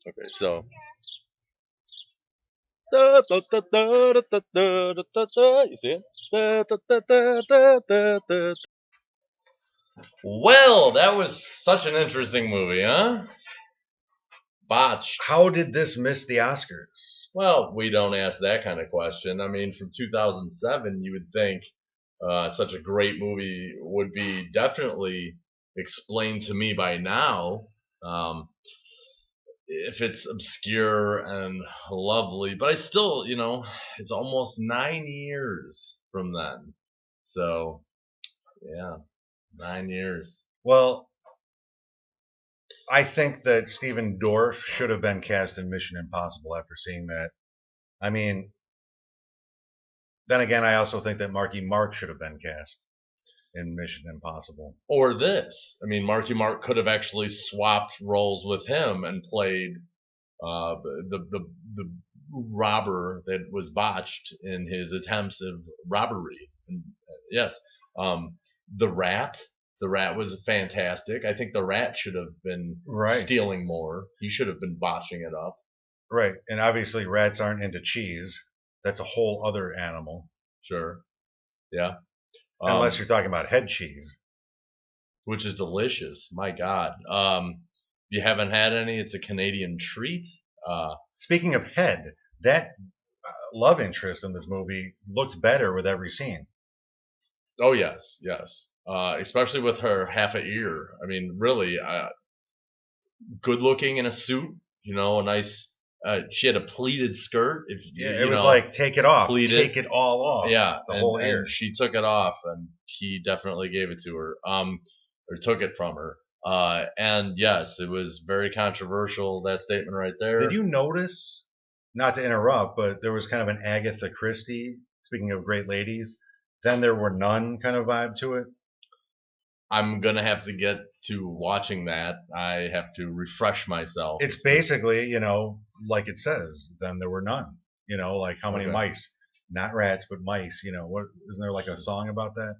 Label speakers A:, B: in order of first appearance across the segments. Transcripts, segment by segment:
A: Okay, so. Da, da, da, da, da, da, da, da, da. You see it? Da, da, da, da, da, da, da. Well, that was such an interesting movie, huh? Botched.
B: How did this miss the Oscars?
A: Well, we don't ask that kind of question. I mean, from 2007, you would think such a great movie would be definitely explained to me by now. If it's obscure and lovely, but I still, it's almost 9 years from then. So, yeah, 9 years.
B: Well, I think that Stephen Dorff should have been cast in Mission Impossible after seeing that. I mean, then again, I also think that Marky Mark should have been cast in Mission Impossible.
A: Or this. I mean, Marky Mark could have actually swapped roles with him and played the robber that was botched in his attempts of robbery. And, yes, the rat. The rat was fantastic. I think the rat should have been stealing more. He should have been botching it up.
B: Right, and obviously rats aren't into cheese. That's a whole other animal.
A: Sure. Yeah.
B: Unless you're talking about head cheese,
A: which is delicious. My God. You haven't had any? It's a Canadian treat.
B: Speaking of head, that love interest in this movie looked better with every scene.
A: Oh yes, yes. Especially with her half a ear. I mean, really, good looking in a suit. A nice. She had a pleated skirt.
B: It was like take it off, pleated. Take it all off.
A: Yeah,
B: the whole ear.
A: And she took it off, and he definitely gave it to her, or took it from her. And yes, it was very controversial, that statement right there.
B: Did you notice? Not to interrupt, but there was kind of an Agatha Christie. Speaking of great ladies, then there were none kind of vibe to it.
A: I'm gonna have to get to watching that. I have to refresh myself.
B: It's basically, like it says, then there were none. Like how many mice? Not rats, but mice. What isn't there like a song about that?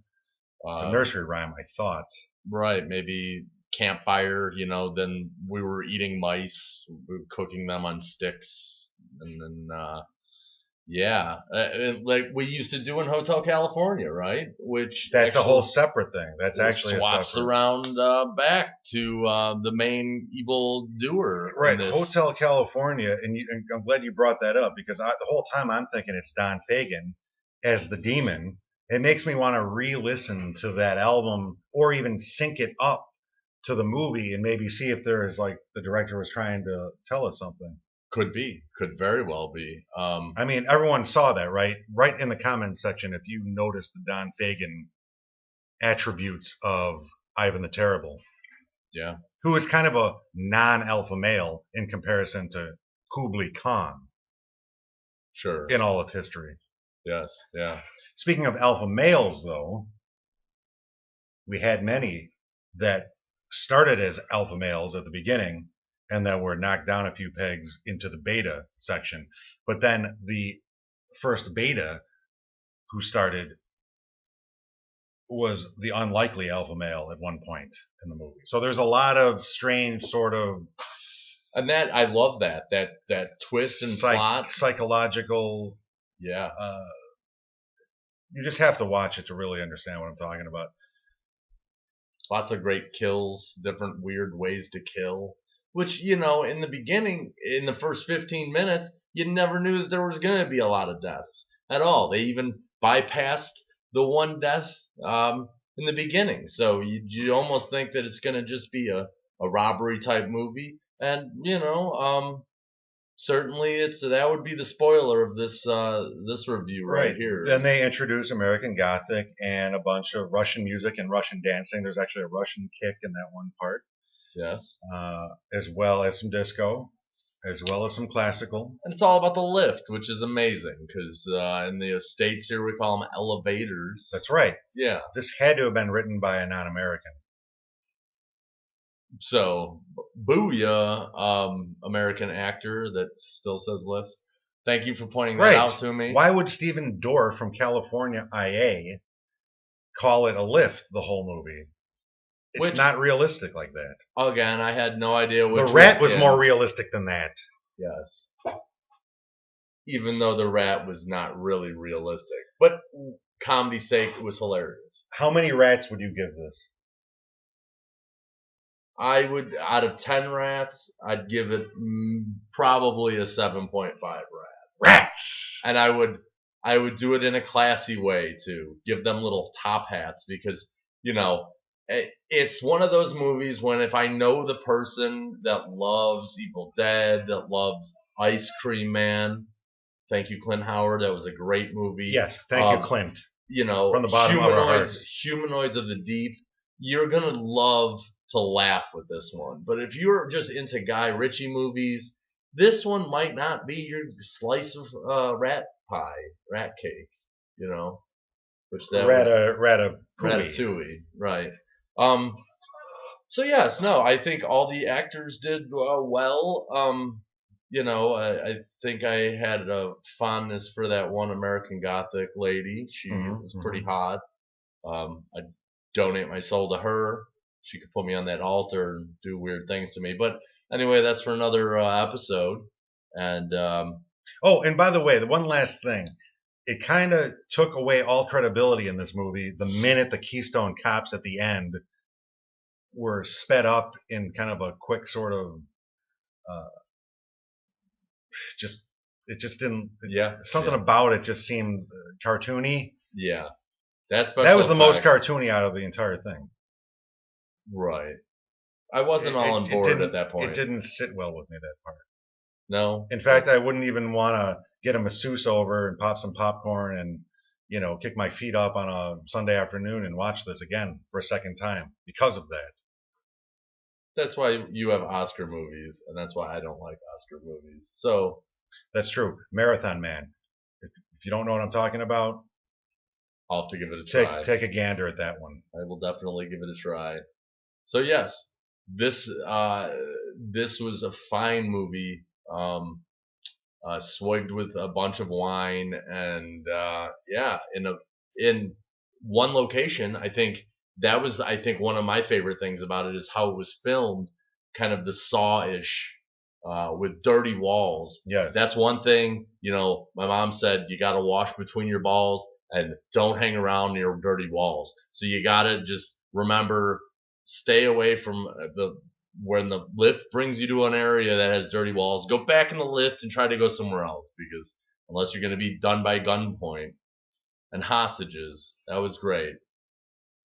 B: It's a nursery rhyme, I thought.
A: Right, maybe campfire. Then we were eating mice, we were cooking them on sticks, and then like we used to do in Hotel California, right? Which
B: that's a whole separate thing. That's actually
A: swaps around back to the main evil doer.
B: Right, Hotel California, and I'm glad you brought that up because the whole time I'm thinking it's Don Fagen as the demon. It makes me want to re-listen to that album or even sync it up to the movie and maybe see if there is like the director was trying to tell us something.
A: Could be. Could very well be.
B: I mean, everyone saw that, right? Right in the comments section, if you notice the Don Fagen attributes of Ivan the Terrible.
A: Yeah.
B: Who is kind of a non-alpha male in comparison to Kublai Khan.
A: Sure.
B: In all of history.
A: Yes, yeah.
B: Speaking of alpha males, though, we had many that started as alpha males at the beginning and then were knocked down a few pegs into the beta section. But then the first beta who started was the unlikely alpha male at one point in the movie. So there's a lot of strange sort of...
A: And that, I love that twist and plot.
B: Psychological...
A: Yeah.
B: You just have to watch it to really understand what I'm talking about.
A: Lots of great kills, different weird ways to kill. Which, in the beginning, in the first 15 minutes, you never knew that there was going to be a lot of deaths at all. They even bypassed the one death in the beginning. So you almost think that it's going to just be a robbery type movie. And, certainly that would be the spoiler of this review right here.
B: Then they introduce American Gothic and a bunch of Russian music and Russian dancing. There's actually a Russian kick in that one part.
A: Yes.
B: As well as some disco, as well as some classical.
A: And it's all about the lift, which is amazing because in the States here we call them elevators.
B: That's right.
A: Yeah.
B: This had to have been written by a non-American.
A: So, booyah, American actor that still says lifts. Thank you for pointing that out to me.
B: Why would Stephen Dorff from California, IA, call it a lift the whole movie? it's
A: Which,
B: not realistic like that.
A: again, I had no idea which
B: The rat was
A: in.
B: more realistic than that.
A: Yes. Even though the rat was not really realistic. But comedy's sake, it was hilarious.
B: How many rats would you give this?
A: I would, out of 10 rats, I'd give it probably a 7.5 rat.
B: Rats!
A: And I would do it in a classy way too. Give them little top hats because, you know, it's one of those movies when if I know the person that loves Evil Dead, that loves Ice Cream Man, thank you, Clint Howard. That was a great movie.
B: Yes, thank you, Clint.
A: You know,
B: From the bottom of our hearts.
A: Humanoids of the Deep. You're gonna love to laugh with this one. But if you're just into Guy Ritchie movies, this one might not be your slice of rat cake. You know, which that Ratatouille, right? So yes, no, I think all the actors did well. You know, I think I had a fondness for that one American Gothic lady. She was pretty hot. I'd donate my soul to her. She could put me on that altar and do weird things to me. But anyway, that's for another episode. And
B: oh, and by the way, the one last thing. It kind of took away all credibility in this movie the minute the Keystone Cops at the end were sped up in kind of a quick sort of it just didn't something about it just seemed cartoony.
A: Yeah,
B: that was the most cartoony out of the entire thing.
A: Right. I wasn't all on board at that point.
B: It didn't sit well with me, that part.
A: No.
B: In fact, I wouldn't even want to get a masseuse over and pop some popcorn and, you know, kick my feet up on a Sunday afternoon and watch this again for a second time because of that.
A: That's why you have Oscar movies, and that's why I don't like Oscar movies. So
B: that's true. Marathon Man. If you don't know what I'm talking about,
A: I'll have to give it a try.
B: Take a gander at that one.
A: I will definitely give it a try. So yes, this was a fine movie. Swigged with a bunch of wine, and in one location, I think that was one of my favorite things about it is how it was filmed, kind of the Saw-ish, with dirty walls.
B: Yes.
A: That's one thing, you know, my mom said you gotta wash between your balls and don't hang around near dirty walls. So you gotta just remember, stay away from when the lift brings you to an area that has dirty walls, go back in the lift and try to go somewhere else, because unless you're going to be done by gunpoint and hostages, that was great.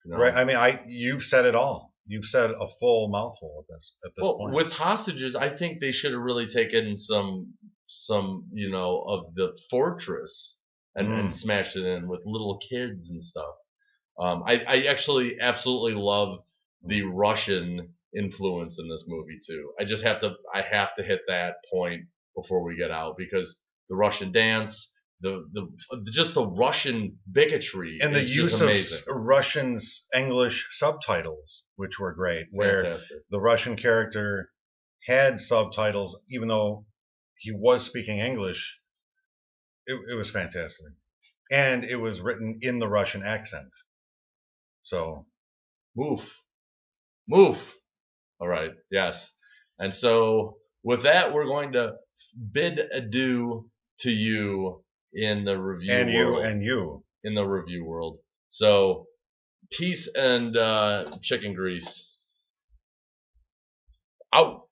B: You know? Right. I mean, you've said it all. You've said a full mouthful at this point.
A: With hostages, I think they should have really taken some you know, of the fortress and smashed it in with little kids and stuff. I actually absolutely love the Russian influence in this movie too. I have to hit that point before we get out, because the Russian dance, just the Russian bigotry,
B: and the use of Russian English subtitles, which were great. Fantastic. Where the Russian character had subtitles, even though he was speaking English. It was fantastic, and it was written in the Russian accent. So,
A: move. All right. Yes. And so with that, we're going to bid adieu to you in the review world.
B: And you.
A: In the review world. So peace and chicken grease. Out.